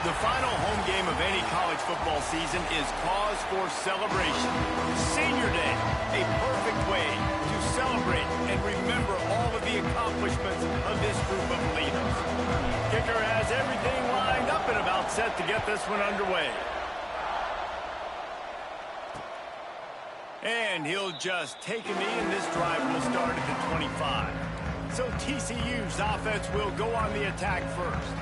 The final home game of any college football season is cause for celebration. Senior Day, a perfect way to celebrate and remember all of the accomplishments of this group of leaders. Kicker has everything lined up and about set to get this one underway. And he'll just take a knee, and this drive will start at the 25. So TCU's offense will go on the attack first.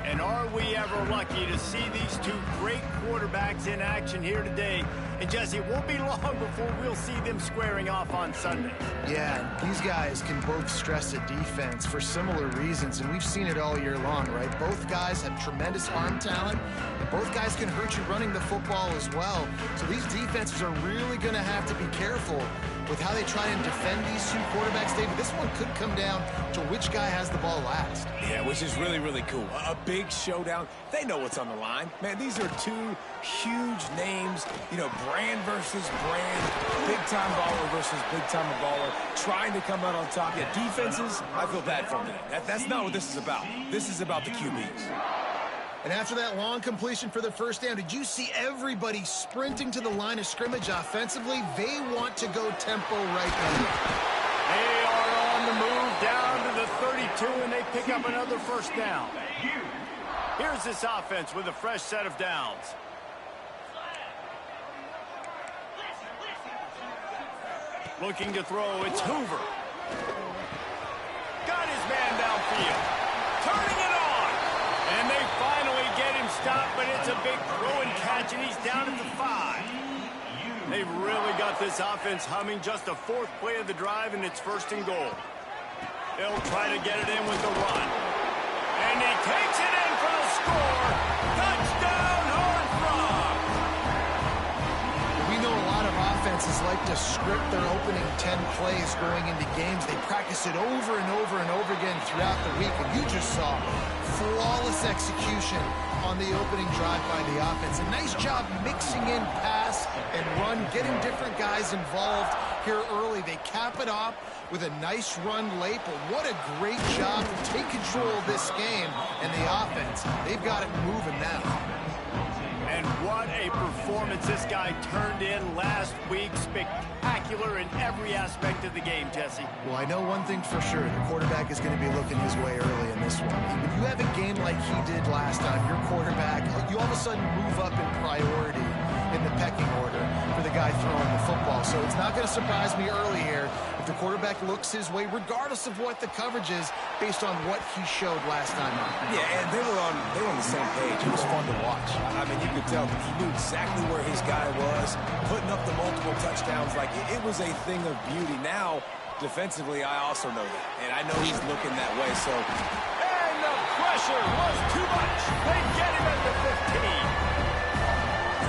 And are we ever lucky to see these two great quarterbacks in action here today? And Jesse, it won't be long before we'll see them squaring off on Sunday. Yeah, these guys can both stress a defense for similar reasons, and we've seen it all year long, right? Both guys have tremendous arm talent, and both guys can hurt you running the football as well. So these defenses are really going to have to be careful with how they try and defend these two quarterbacks, David. This one could come down to which guy has the ball last. Yeah, which is really, really cool. A big showdown. They know what's on the line. Man, these are two huge names, you know, brand versus brand, big-time baller versus big-time baller, trying to come out on top. Yeah, defenses, I feel bad for them. That's not what this is about. This is about the QBs. And after that long completion for the first down, did you see everybody sprinting to the line of scrimmage offensively? They want to go tempo right now. They are on the move down to the 32, and they pick up another first down. Here's this offense with a fresh set of downs. Looking to throw, it's Hoover. Got his man downfield. Turning it on. And they finally get him stopped, but it's a big throw and catch, and he's down at the 5. They've really got this offense humming. Just a fourth play of the drive, and it's first and goal. They'll try to get it in with the run. And he takes it in for the score. Touchdown, Horned Frog. We know a lot of offenses like to script their opening 10 plays going into games. They practice it over and over and over again throughout the week, and you just saw flawless execution on the opening drive by the offense. A nice job mixing in pass and run, getting different guys involved here early. They cap it off with a nice run late, but what a great job to take control of this game. And the offense, they've got it moving now. And what a performance this guy turned in last week. Spectacular in every aspect of the game, Jesse. Well, I know one thing for sure. The quarterback is going to be looking his way early in this one. When you have a game like he did last time, your quarterback, you all of a sudden move up in priority in the pecking order for the guy throwing the football. So it's not going to surprise me early here if the quarterback looks his way, regardless of what the coverage is, based on what he showed last time out. Yeah, and they were on the same page. It was fun to watch. I mean, you could tell he knew exactly where his guy was, putting up the multiple touchdowns. Like, it was a thing of beauty. Now, defensively, I also know that. And I know he's looking that way, so. And the pressure was too much. They get him at the 15.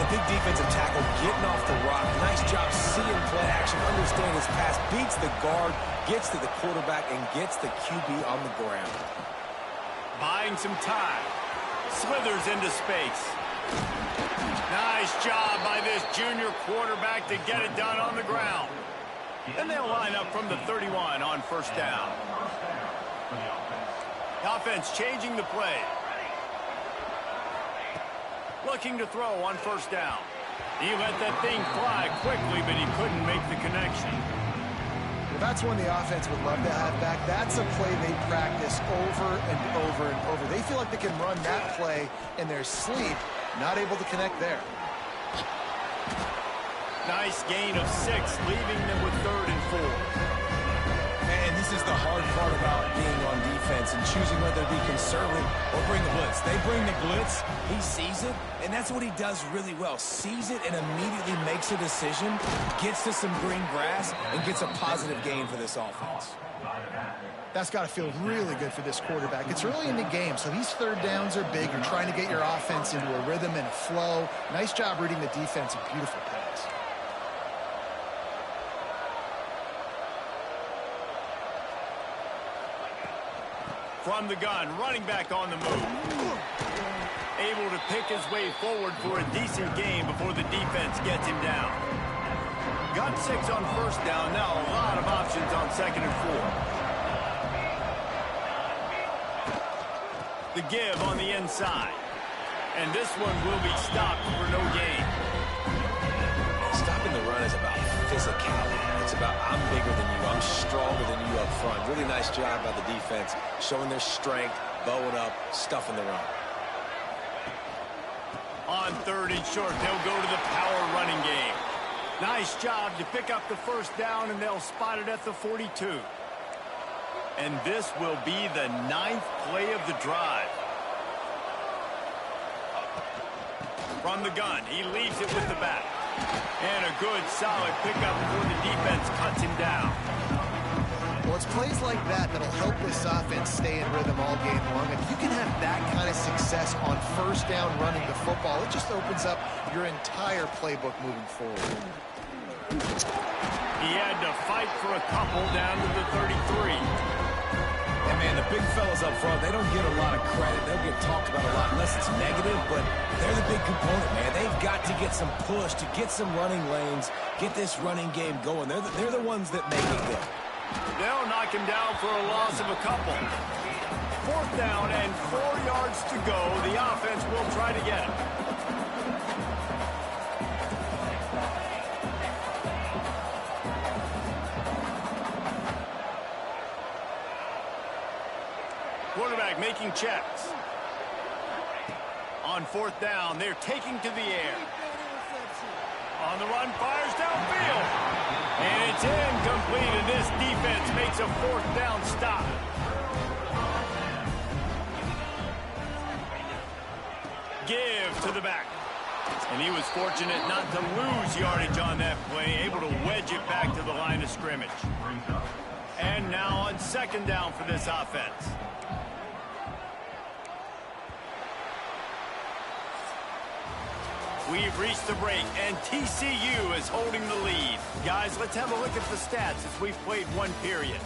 The big defensive tackle getting off the rock. Nice job seeing play action, understanding his pass, beats the guard, gets to the quarterback, and gets the QB on the ground. Buying some time. Slithers into space. Nice job by this junior quarterback to get it done on the ground. Then they'll line up from the 31 on first down. The offense changing the play. Looking to throw on first down. He let that thing fly quickly, but he couldn't make the connection. Well, that's one the offense would love to have back. That's a play they practice over and over and over. They feel like they can run that play in their sleep, not able to connect there. Nice gain of 6, leaving them with 3rd and 4. And this is the hard part about being on defense and choosing whether to be conservative or bring the blitz. They bring the blitz, he sees it, and that's what he does really well. Sees it and immediately makes a decision, gets to some green grass, and gets a positive gain for this offense. That's got to feel really good for this quarterback. It's early in the game, so these third downs are big. You're trying to get your offense into a rhythm and a flow. Nice job reading the defense. A beautiful pass. From the gun, running back on the move. Able to pick his way forward for a decent game before the defense gets him down. Got 6 on first down, now a lot of options on 2nd and 4. The give on the inside. And this one will be stopped for no gain. Stopping the run is about physicality. It's about I'm bigger than you. I'm stronger than you up front. Really nice job by the defense, showing their strength, bowing up, stuffing the run. On 3rd and short, they'll go to the power running game. Nice job to pick up the first down, and they'll spot it at the 42. And this will be the 9th play of the drive. From the gun, he leaves it with the back. And a good, solid pickup before the defense cuts him down. Well, it's plays like that that'll help this offense stay in rhythm all game long. If you can have that kind of success on first down running the football, it just opens up your entire playbook moving forward. He had to fight for a couple down to the 33. And, man, the big fellas up front, they don't get a lot of credit. They'll get talked about a lot unless it's negative, but they're the big component, man. They've got to get some push, to get some running lanes, get this running game going. They're the ones that make it go. They'll knock him down for a loss of a couple. 4th down and 4 yards to go. The offense will try to get it. Quarterback making checks. On 4th down, they're taking to the air. On the run, fires downfield. And it's incomplete, and this defense makes a 4th down stop. Give to the back. And he was fortunate not to lose yardage on that play, able to wedge it back to the line of scrimmage. And now on 2nd down for this offense. We've reached the break, and TCU is holding the lead. Guys, let's have a look at the stats as we've played one period.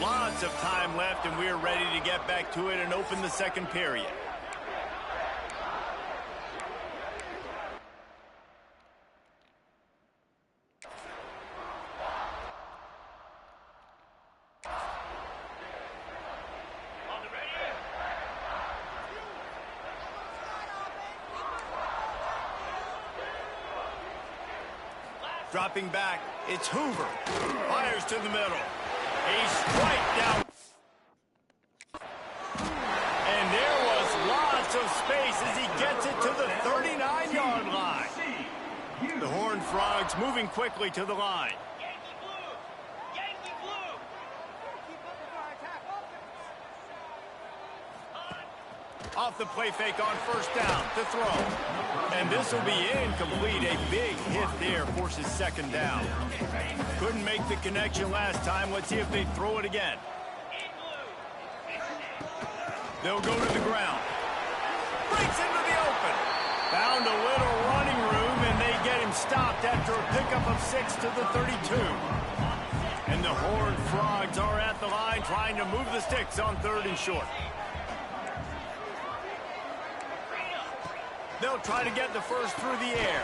Lots of time left, and we're ready to get back to it and open the 2nd period. Dropping back, it's Hoover. Fires to the middle. A strike down. And there was lots of space as he gets it to the 39-yard line. The Horned Frogs moving quickly to the line. Off the play fake on 1st down to throw. And this will be incomplete. A big hit there forces 2nd down. Couldn't make the connection last time. Let's see if they throw it again. They'll go to the ground. Breaks into the open. Found a little running room, and they get him stopped after a pickup of 6 to the 32. And the Horned Frogs are at the line trying to move the sticks on 3rd and short. They'll try to get the first through the air.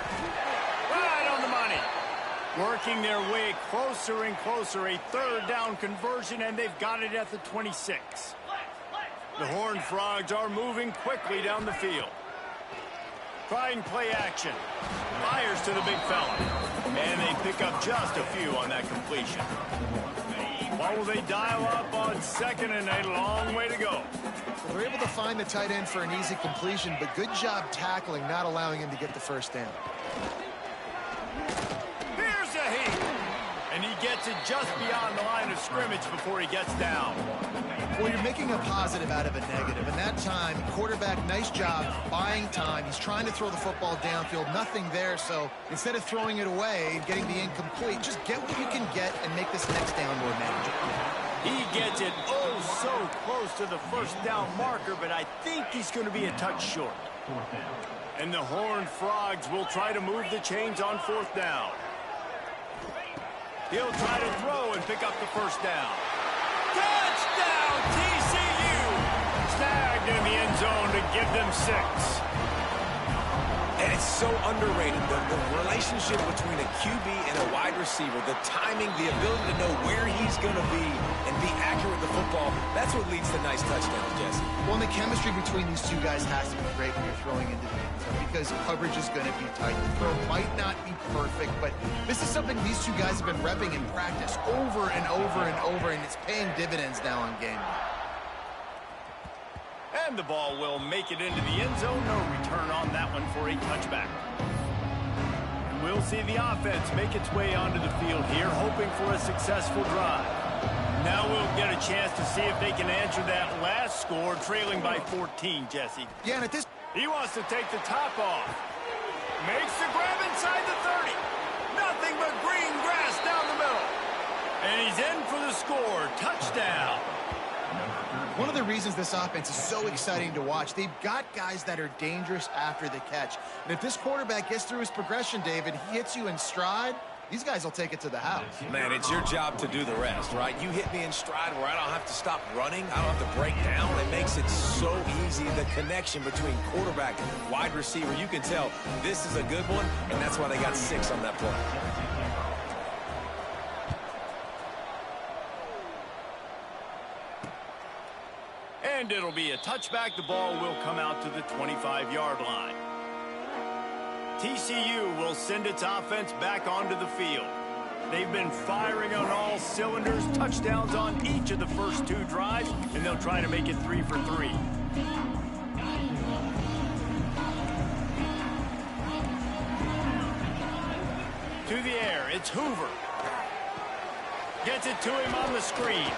Right on the money. Working their way closer and closer. A 3rd down conversion, and they've got it at the 26. The Horned Frogs are moving quickly down the field. Trying play action. Fires to the big fella. And they pick up just a few on that completion. What will they dial up on 2nd and a long way to go? Well, they're able to find the tight end for an easy completion, but good job tackling, not allowing him to get the first down. Here's a heat. And he gets it just beyond the line of scrimmage before he gets down. Well, you're making a positive out of a negative. And that time, quarterback, nice job, buying time. He's trying to throw the football downfield. Nothing there, so instead of throwing it away and getting the incomplete, just get what you can get and make this next down more manageable. He gets it oh so close to the first down marker, but I think he's going to be a touch short. And the Horned Frogs will try to move the chains on 4th down. He'll try to throw and pick up the first down. Touchdown, TCU! Snagged in the end zone to give them 6. And it's so underrated. The relationship between a QB and a wide receiver, the timing, the ability to know where he's going to be and be accurate with the football, that's what leads to nice touchdowns, Jesse. Well, and the chemistry between these two guys has to be great when you're throwing into the end zone because coverage is going to be tight. The throw might not be perfect, but this is something these two guys have been repping in practice over and over and over, and it's paying dividends now on game day. And the ball will make it into the end zone. No return on that one for a touchback. And we'll see the offense make its way onto the field here, hoping for a successful drive. Now we'll get a chance to see if they can answer that last score, trailing by 14, Jesse. Yeah, and at this... He wants to take the top off. Makes the grab inside the 30. Nothing but green grass down the middle. And he's in for the score. Touchdown. One of the reasons this offense is so exciting to watch, they've got guys that are dangerous after the catch. And if this quarterback gets through his progression, David, he hits you in stride, these guys will take it to the house. Man, it's your job to do the rest, right? You hit me in stride where I don't have to stop running. I don't have to break down. It makes it so easy. The connection between quarterback and wide receiver, you can tell this is a good one, and that's why they got 6 on that play. And it'll be a touchback. The ball will come out to the 25-yard line. TCU will send its offense back onto the field. They've been firing on all cylinders, touchdowns on each of the first 2 drives, and they'll try to make it 3 for 3. To the air, it's Hoover. Gets it to him on the screen.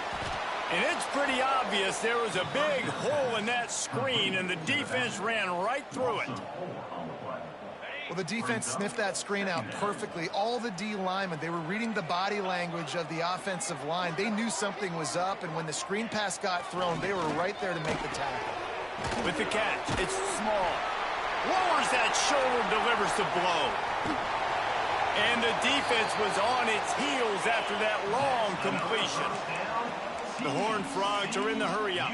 And it's pretty obvious there was a big hole in that screen, and the defense ran right through it. Well, the defense sniffed that screen out perfectly. All the D linemen, they were reading the body language of the offensive line. They knew something was up, and when the screen pass got thrown, they were right there to make the tackle. With the catch, it's small. Lowers that shoulder, delivers the blow. And the defense was on its heels after that long completion. The Horned Frogs are in the hurry-up.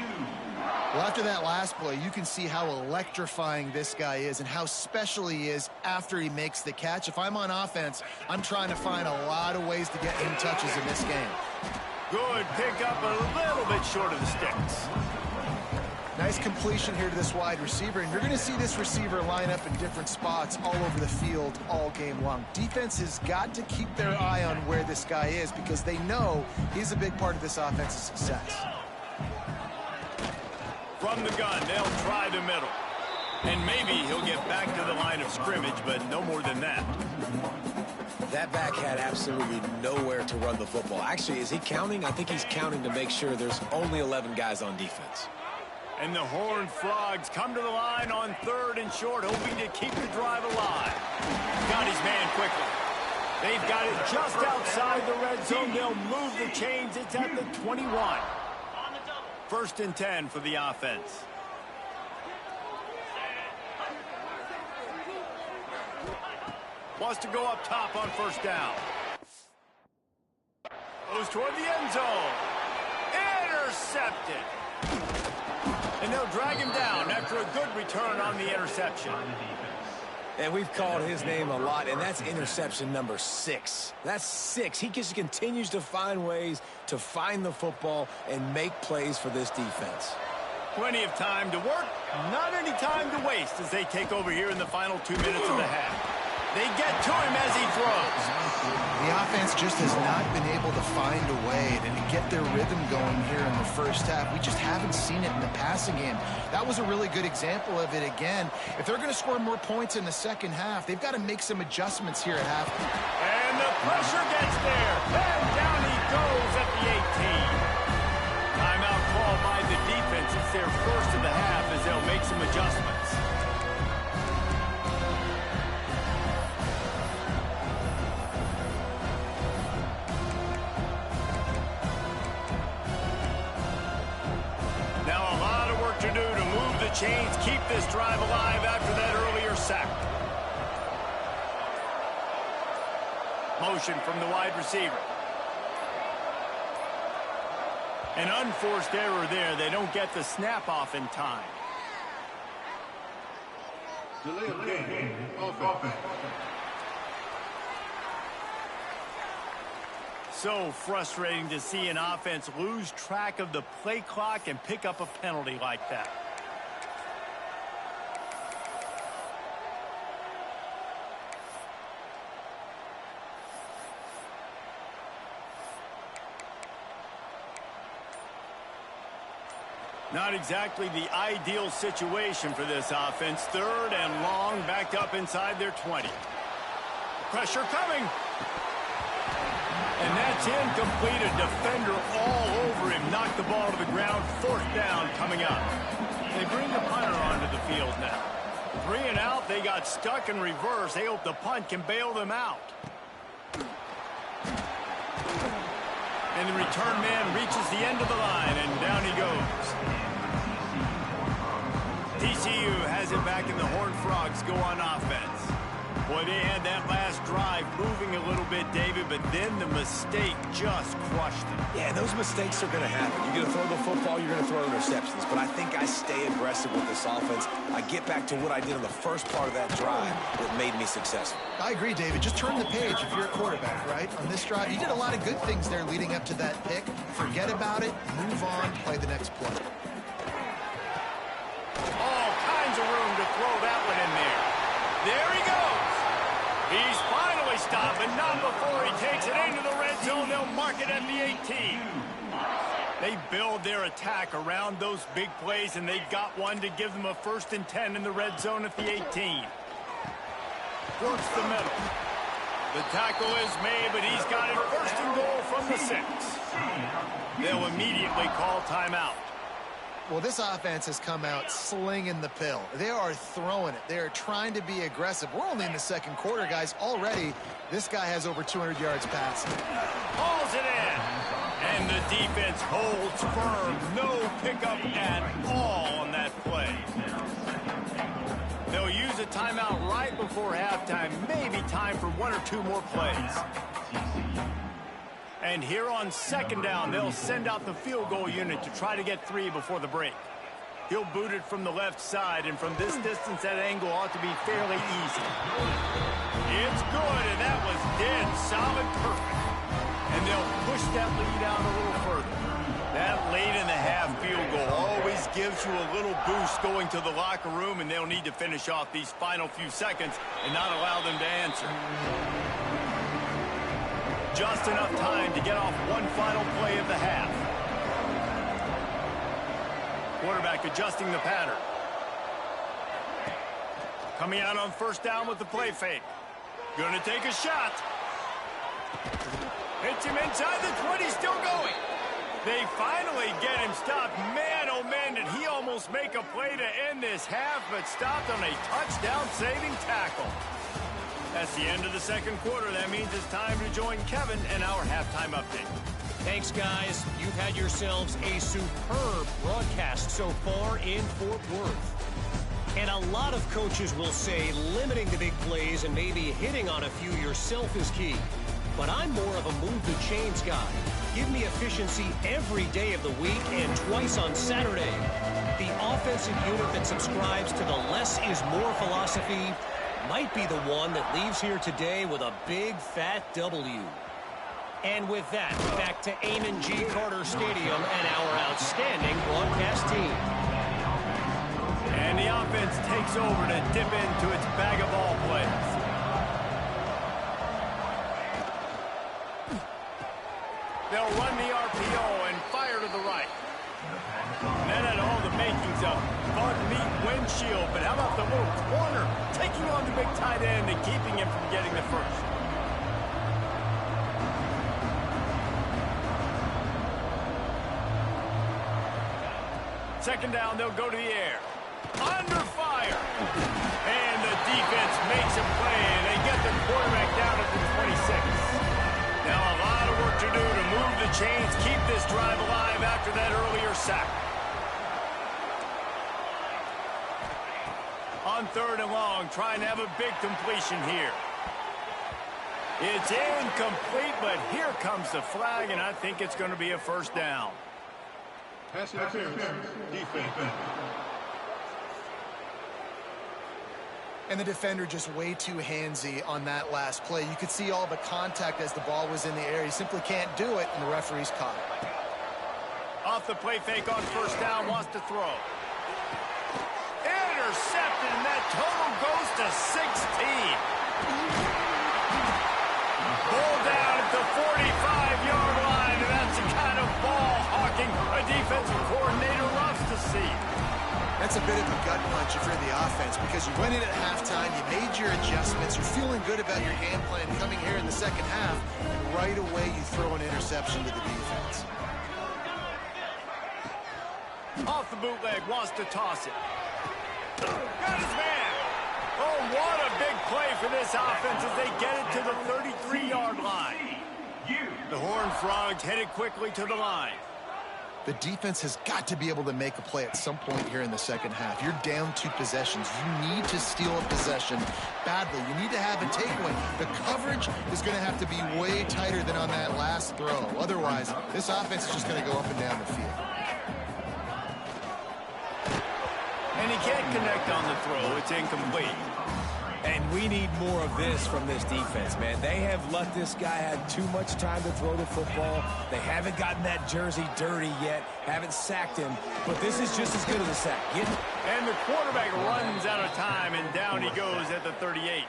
Well, after that last play, you can see how electrifying this guy is and how special he is after he makes the catch. If I'm on offense, I'm trying to find a lot of ways to get him touches in this game. Good pick up, a little bit short of the sticks. Nice completion here to this wide receiver, and you're going to see this receiver line up in different spots all over the field all game long. Defense has got to keep their eye on where this guy is because they know he's a big part of this offense's success. From the gun, they'll try the middle. And maybe he'll get back to the line of scrimmage, but no more than that. That back had absolutely nowhere to run the football. Actually, is he counting? I think he's counting to make sure there's only 11 guys on defense. And the Horned Frogs come to the line on 3rd and short, hoping to keep the drive alive. Got his man quickly. They've got it just outside the red zone. They'll move the chains. It's at the 21. 1st and 10 for the offense. Wants to go up top on 1st down. Goes toward the end zone. Intercepted. And they'll drag him down after a good return on the interception. And we've called his name a lot, and that's interception number 6. That's 6. He just continues to find ways to find the football and make plays for this defense. Plenty of time to work, not any time to waste as they take over here in the final 2 minutes of the half. They get to him as he throws. The offense just has not been able to find a way to get their rhythm going here in the first half. We just haven't seen it in the passing game. That was a really good example of it again. If they're going to score more points in the second half, they've got to make some adjustments here at half. And the pressure gets there. And down he goes at the 18. Timeout called by the defense. It's their first of the half as they'll make some adjustments. To do to move the chains, keep this drive alive after that earlier sack. Motion from the wide receiver. An unforced error there. They don't get the snap off in time. Delay of game. Offense. So frustrating to see an offense lose track of the play clock and pick up a penalty like that. Not exactly the ideal situation for this offense. Third and long, backed up inside their 20. Pressure coming. And that's incomplete. A defender all over him. Knocked the ball to the ground. Fourth down coming up. They bring the punter onto the field now. 3 and out. They got stuck in reverse. They hope the punt can bail them out. And the return man reaches the end of the line, and down he goes. TCU has it back, and the Horned Frogs go on offense. Boy, they had that last drive moving a little bit, David, but then the mistake just crushed them. Yeah, those mistakes are going to happen. You're going to throw the football, you're going to throw interceptions. But I think I stay aggressive with this offense. I get back to what I did in the first part of that drive that made me successful. I agree, David. Just turn the page if you're a quarterback, right? On this drive, you did a lot of good things there leading up to that pick. Forget about it, move on, play the next play. All kinds of room to throw that one in there. There he goes. He's finally stopped, but not before he takes it into the red zone. They'll mark it at the 18. They build their attack around those big plays, and they got one to give them a 1st and 10 in the red zone at the 18. Works the middle. The tackle is made, but he's got it 1st and goal from the 6. They'll immediately call timeout. Well, this offense has come out slinging the pill. They are throwing it. They are trying to be aggressive. We're only in the second quarter, guys. Already, this guy has over 200 yards passing. Hauls it in. And the defense holds firm. No pickup at all on that play. They'll use a timeout right before halftime. Maybe time for 1 or 2 more plays. And here on 2nd down, they'll send out the field goal unit to try to get 3 before the break. He'll boot it from the left side, and from this distance, that angle ought to be fairly easy. It's good, and that was dead solid perfect. And they'll push that lead out a little further. That late in the half field goal always gives you a little boost going to the locker room, and they'll need to finish off these final few seconds and not allow them to answer. Just enough time to get off one final play of the half. Quarterback adjusting the pattern. Coming out on 1st down with the play fake. Gonna take a shot. Hits him inside the 20, still going. They finally get him stopped. Man, oh man, did he almost make a play to end this half, but stopped on a touchdown-saving tackle. That's the end of the second quarter. That means it's time to join Kevin and our halftime update. Thanks, guys. You've had yourselves a superb broadcast so far in Fort Worth. And a lot of coaches will say limiting the big plays and maybe hitting on a few yourself is key. But I'm more of a move the chains guy. Give me efficiency every day of the week and twice on Saturday. The offensive unit that subscribes to the less is more philosophy might be the one that leaves here today with a big fat W. And with that, back to Amon G. Carter Stadium and our outstanding broadcast team. And the offense takes over to dip into its bag of ball plays. They'll run the RPO and fire to the right. And that had all the makings of bug meat windshield, but how about the little corner taking on the big tight end and keeping him from getting the first? Second down, they'll go to the air. Under fire. And the defense makes a play, and they get the quarterback down at the 26. Now a lot of work to do to move the chains, keep this drive alive after that earlier sack. On 3rd and long, trying to have a big completion here. It's incomplete, but here comes the flag, and I think it's going to be a 1st down. Pass interference. Defense. And the defender just way too handsy on that last play. You could see all the contact as the ball was in the air. He simply can't do it, and the referee's caught it. Off the play fake on first down, wants to throw. Intercepted, and that total goes to 16. Ball down at the 45-yard line, and that's the kind of ball hawking a defensive coordinator loves to see. That's a bit of a gut punch if you're the offense, because you went in at halftime, you made your adjustments, you're feeling good about your game plan coming here in the second half, and right away you throw an interception to the defense. Off the bootleg, wants to toss it. Got his man. Oh, what a big play for this offense as they get it to the 33-yard line. The Horned Frogs headed quickly to the line. The defense has got to be able to make a play at some point here in the second half. You're down 2 possessions. You need to steal a possession badly. You need to have a takeaway. The coverage is going to have to be way tighter than on that last throw. Otherwise, this offense is just going to go up and down the field. And he can't connect on the throw. It's incomplete. And we need more of this from this defense, man. They have let this guy have too much time to throw the football. They haven't gotten that jersey dirty yet, haven't sacked him, but this is just as good as a sack. And the quarterback runs out of time, and down he goes at the 38.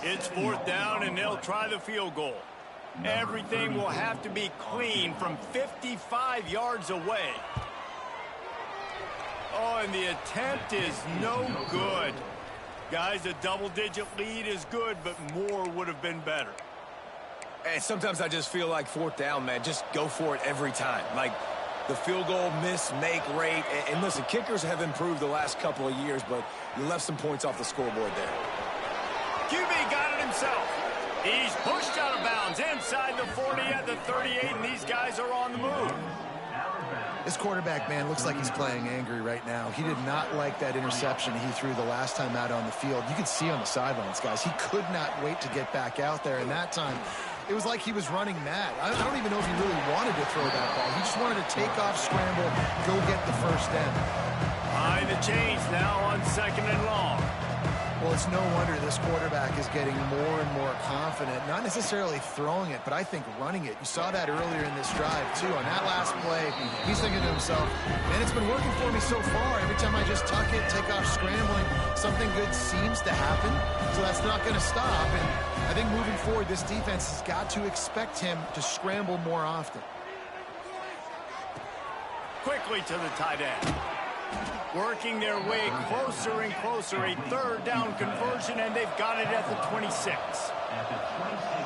It's 4th down, and they'll try the field goal. Everything will have to be clean from 55 yards away. Oh, and the attempt is no good. Guys, a double-digit lead is good, but more would have been better. And sometimes I just feel like 4th down, man, just go for it every time. Like the field goal miss-make rate. And listen, kickers have improved the last couple of years, but you left some points off the scoreboard there. QB got it himself. He's pushed out of bounds inside the 40 at the 38, and these guys are on the move. This quarterback, man, looks like he's playing angry right now. He did not like that interception he threw the last time out on the field. You could see on the sidelines, guys, he could not wait to get back out there. And that time, it was like he was running mad. I don't even know if he really wanted to throw that ball. He just wanted to take off, scramble, go get the first down. Behind the chains now on 2nd and long. Well, it's no wonder this quarterback is getting more and more confident, not necessarily throwing it, but I think running it. You saw that earlier in this drive, too. On that last play, he's thinking to himself, man, it's been working for me so far. Every time I just tuck it, take off scrambling, something good seems to happen, so that's not going to stop. And I think moving forward, this defense has got to expect him to scramble more often. Quickly to the tight end. Working their way closer and closer. A 3rd down conversion, and they've got it at the 26.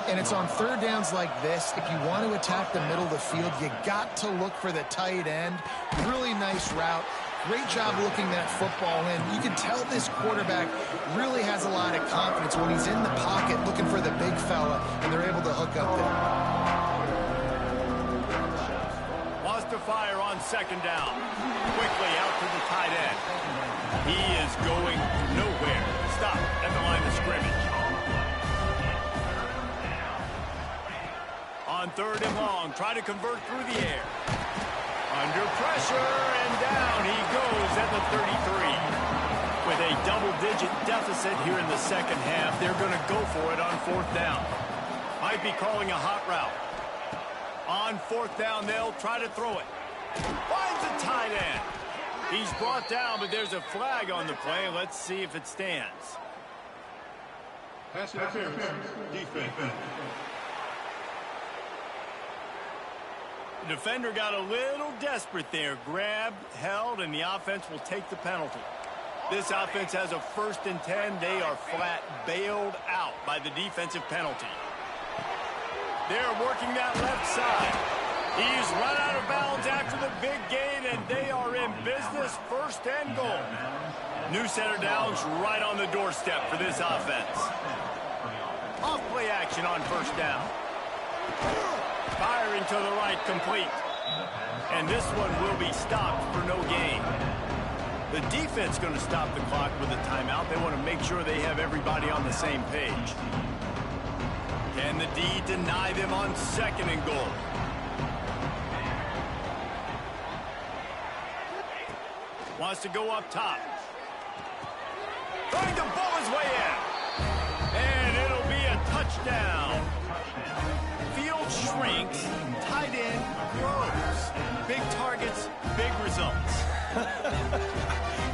And it's on 3rd downs like this. If you want to attack the middle of the field, you got to look for the tight end. Really nice route. Great job looking that football in. You can tell this quarterback really has a lot of confidence when he's in the pocket looking for the big fella, and they're able to hook up there. To fire on 2nd down. Quickly out to the tight end. He is going nowhere. Stop at the line of scrimmage. On 3rd and long, try to convert through the air. Under pressure, and down he goes at the 33. With a double-digit deficit here in the second half, they're going to go for it on 4th down. Might be calling a hot route. On 4th down, they'll try to throw it. Finds a tight end. He's brought down, but there's a flag on the play. Let's see if it stands. Pass interference. Defense. The defender got a little desperate there. Grabbed, held, and the offense will take the penalty. This offense has a 1st and 10. They are flat bailed out by the defensive penalty. They're working that left side. He's run out of bounds after the big gain, and they are in business. 1st and goal. New center downs right on the doorstep for this offense. Off play action on 1st down. Firing to the right, complete. And this one will be stopped for no gain. The defense going to stop the clock with a timeout. They want to make sure they have everybody on the same page. Can the D deny them on 2nd and goal? Wants to go up top. Trying to bowl his way Big targets, big results.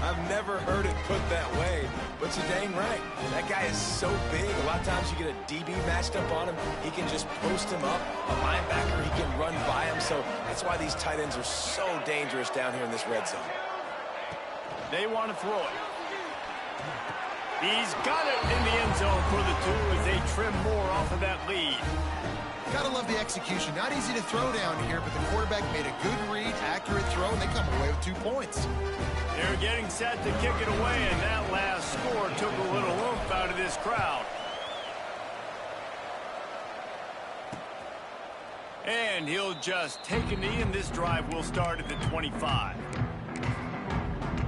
I've never heard it put that way, but you're dang right. That guy is so big. A lot of times you get a DB matched up on him. He can just post him up. A linebacker, he can run by him. So that's why these tight ends are so dangerous down here in this red zone. They want to throw it. He's got it in the end zone for the 2 as they trim more off of that lead. Gotta love the execution. Not easy to throw down here, but the quarterback made a good read, accurate throw, and they come away with 2 points. They're getting set to kick it away, and that last score took a little oomph out of this crowd. And he'll just take a knee, and this drive will start at the 25.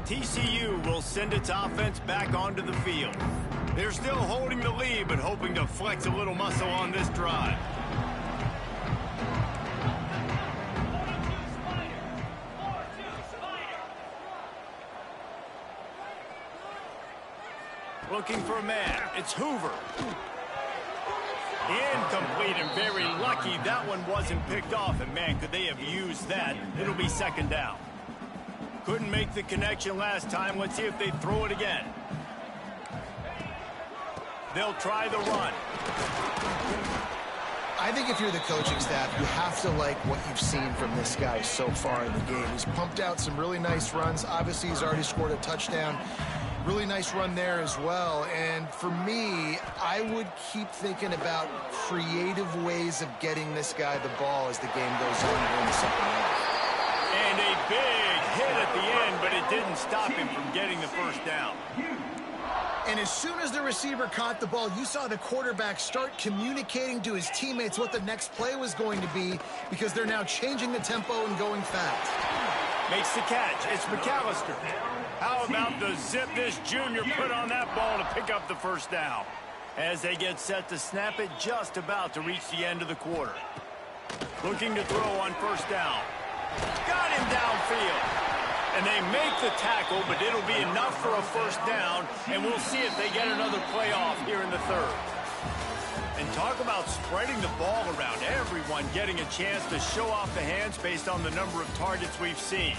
TCU will send its offense back onto the field. They're still holding the lead, but hoping to flex a little muscle on this drive. Looking for a man. It's Hoover. Incomplete and very lucky that one wasn't picked off. And, man, could they have used that. It'll be second down. Couldn't make the connection last time. Let's see if they throw it again. They'll try the run. I think if you're the coaching staff, you have to like what you've seen from this guy so far in the game. He's pumped out some really nice runs. Obviously, he's already scored a touchdown. Really nice run there as well. And for me, I would keep thinking about creative ways of getting this guy the ball as the game goes on during the second half. And a big hit at the end, but it didn't stop him from getting the first down. And as soon as the receiver caught the ball, you saw the quarterback start communicating to his teammates what the next play was going to be because they're now changing the tempo and going fast. Makes the catch. It's McAllister. How about the zip this junior put on that ball to pick up the first down? As they get set to snap it, just about to reach the end of the quarter. Looking to throw on first down. Got him downfield. And they make the tackle, but it'll be enough for a first down, and we'll see if they get another play off here in the third. And talk about spreading the ball around. Everyone getting a chance to show off the hands based on the number of targets we've seen.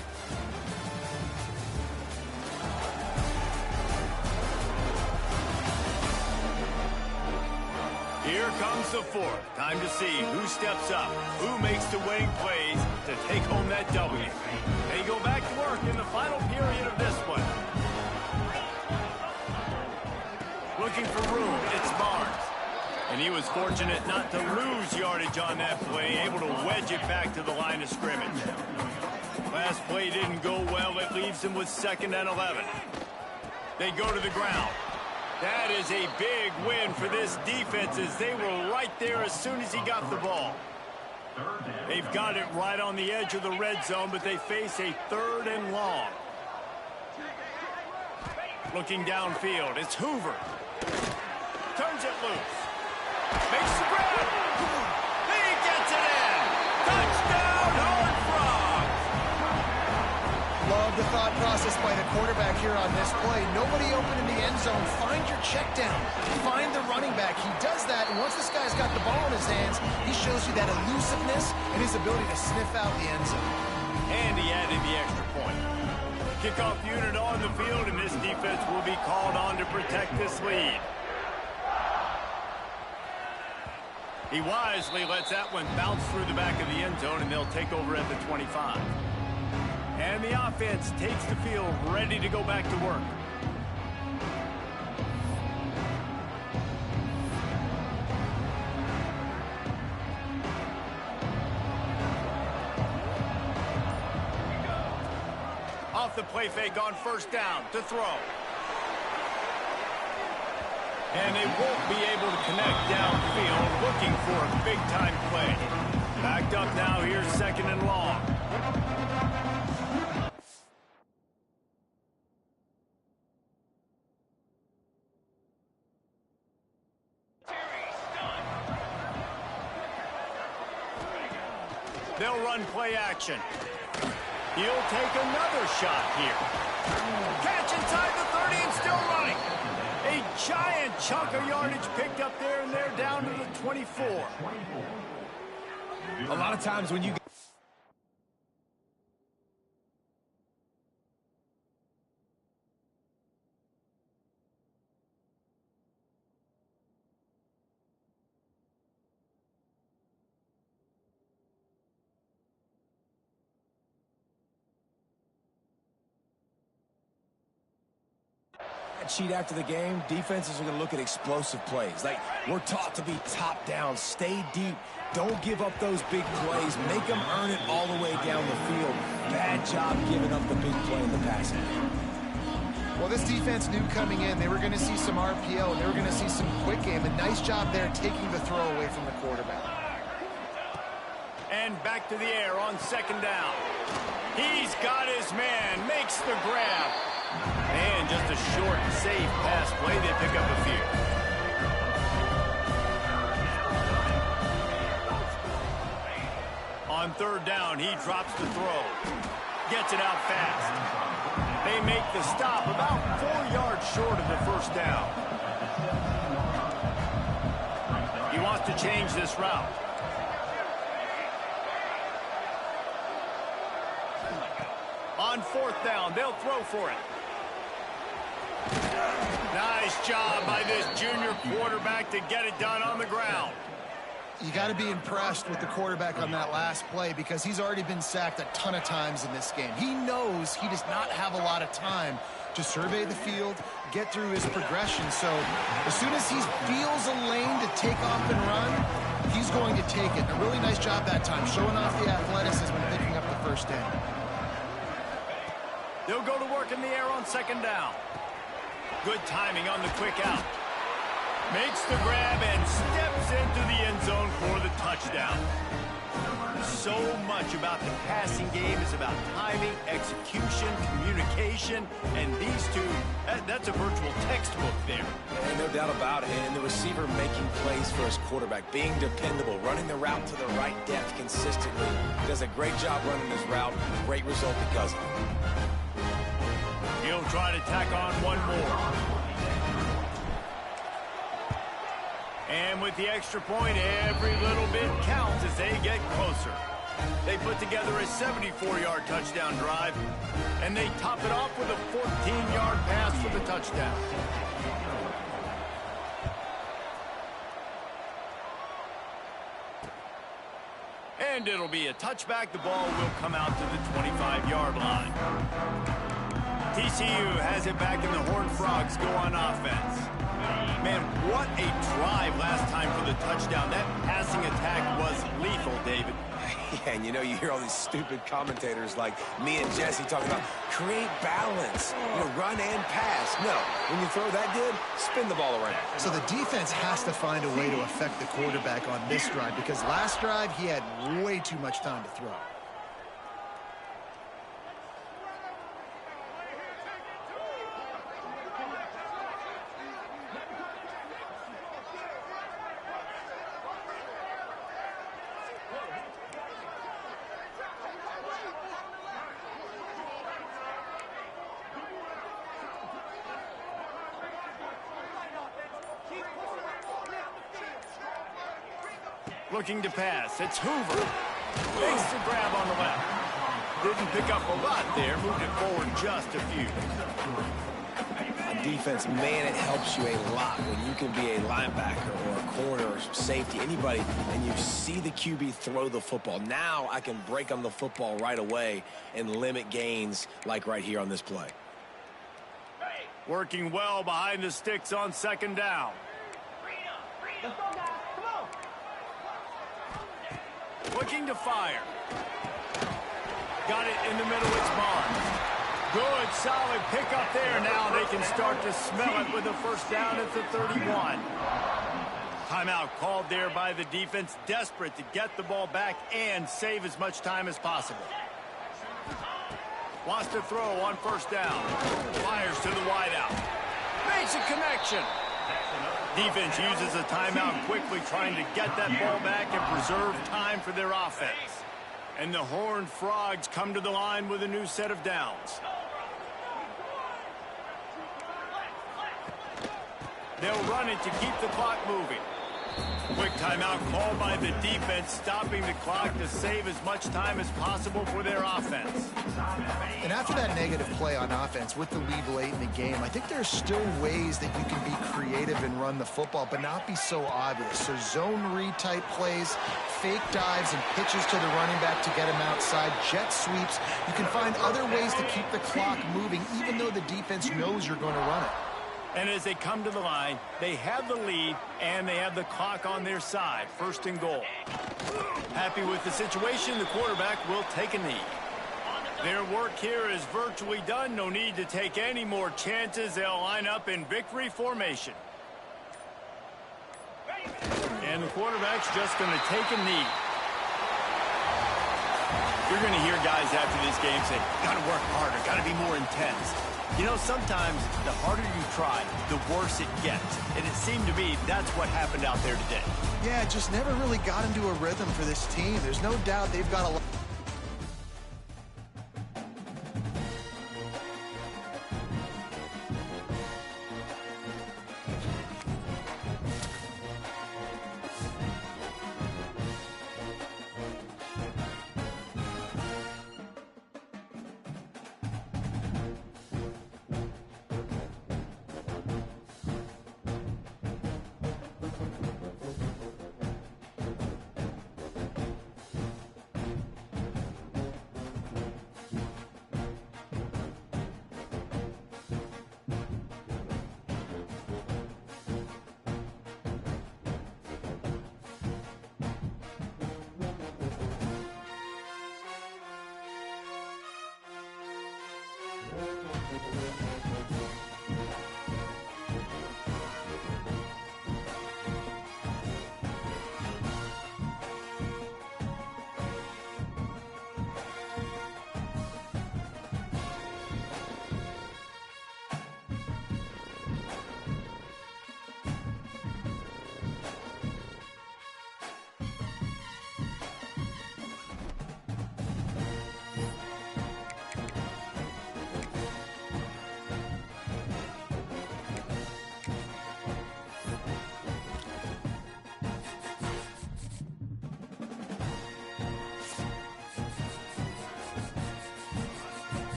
Here comes the fourth. Time to see who steps up, who makes the winning plays to take home that W. They go back to work in the final period of this one. Looking for room, it's Barnes. And he was fortunate not to lose yardage on that play, able to wedge it back to the line of scrimmage. Last play didn't go well. It leaves him with 2nd and 11. They go to the ground. That is a big win for this defense as they were right there as soon as he got the ball. They've got it right on the edge of the red zone, but they face a 3rd and long. Looking downfield, it's Hoover. Turns it loose. Makes the grab. He gets it in. Touchdown, Horned Frogs. Love the thought process by the quarterback here on this play. Nobody open in the end zone. Find your check down. Find the running back. He does that, and once this guy's got the ball in his hands, he shows you that elusiveness and his ability to sniff out the end zone. And he added the extra point. Kickoff unit on the field, and this defense will be called on to protect this lead. He wisely lets that one bounce through the back of the end zone, and they'll take over at the 25. And the offense takes the field, ready to go back to work. Off the play fake on first down to throw. And they won't be able to connect downfield, looking for a big-time play. Backed up now, here's 2nd and long. They'll run play action. He'll take another shot here. Catch inside the 30 and still running. A giant chunk of yardage picked up there, and they're down to the 24. A lot of times when you stat sheet after the game, defenses are going to look at explosive plays. Like, we're taught to be top down, stay deep, don't give up those big plays, make them earn it all the way down the field. Bad job giving up the big play in the passing game. Well, this defense knew coming in they were going to see some RPO and they were going to see some quick game. A nice job there taking the throw away from the quarterback. And back to the air on second down. He's got his man, makes the grab. And just a short, safe pass play. They pick up a few. On third down, he drops the throw. Gets it out fast. They make the stop about 4 yards short of the first down. He wants to change this route. On fourth down, they'll throw for it. Nice job by this junior quarterback to get it done on the ground. You got to be impressed with the quarterback on that last play because he's already been sacked a ton of times in this game. He knows he does not have a lot of time to survey the field, get through his progression. So as soon as he feels a lane to take off and run, he's going to take it. A really nice job that time, showing off the athleticism and picking up the first down. They'll go to work in the air on second down. Good timing on the quick out. Makes the grab and steps into the end zone for the touchdown. So much about the passing game is about timing, execution, communication, and these two, that's a virtual textbook there. And no doubt about it. And the receiver making plays for his quarterback, being dependable, running the route to the right depth consistently. Does a great job running his route. Great result because of it. He'll try to tack on one more. And with the extra point, every little bit counts as they get closer. They put together a 74-yard touchdown drive, and they top it off with a 14-yard pass for the touchdown. And it'll be a touchback. The ball will come out to the 25-yard line. TCU has it back, and the Horned Frogs go on offense. Man, what a drive last time for the touchdown. That passing attack was lethal, David. Yeah, and you know, you hear all these stupid commentators like me and Jesse talking about create balance, run and pass. No, when you throw that good, spin the ball around. So the defense has to find a way to affect the quarterback on this drive because last drive he had way too much time to throw. Looking to pass. It's Hoover. Makes the grab on the left. Didn't pick up a lot there. Moved it forward just a few. On defense, man, it helps you a lot when you can be a linebacker or a corner or safety, anybody, and you see the QB throw the football. Now I can break on the football right away and limit gains like right here on this play. Working well behind the sticks on second down. Looking to fire. Got it in the middle. It's Barnes. Good, solid pickup there. Now they can start to smell it with a first down at the 31. Timeout called there by the defense, desperate to get the ball back and save as much time as possible. Wants to throw on first down. Fires to the wideout. Makes a connection. Defense uses a timeout quickly, trying to get that ball back and preserve time for their offense. And the Horned Frogs come to the line with a new set of downs. They'll run it to keep the clock moving. Quick timeout called by the defense, stopping the clock to save as much time as possible for their offense. And after that negative play on offense with the lead late in the game, I think there's still ways that you can be creative and run the football, but not be so obvious. So zone read type plays, fake dives and pitches to the running back to get him outside, jet sweeps. You can find other ways to keep the clock moving, even though the defense knows you're going to run it. And as they come to the line, they have the lead, and they have the clock on their side. First and goal. Happy with the situation, the quarterback will take a knee. Their work here is virtually done. No need to take any more chances. They'll line up in victory formation. And the quarterback's just going to take a knee. You're going to hear guys after this game say, got to work harder, got to be more intense. You know, sometimes the harder you try, the worse it gets. And it seemed to me that's what happened out there today. Yeah, it just never really got into a rhythm for this team. There's no doubt they've got a lot.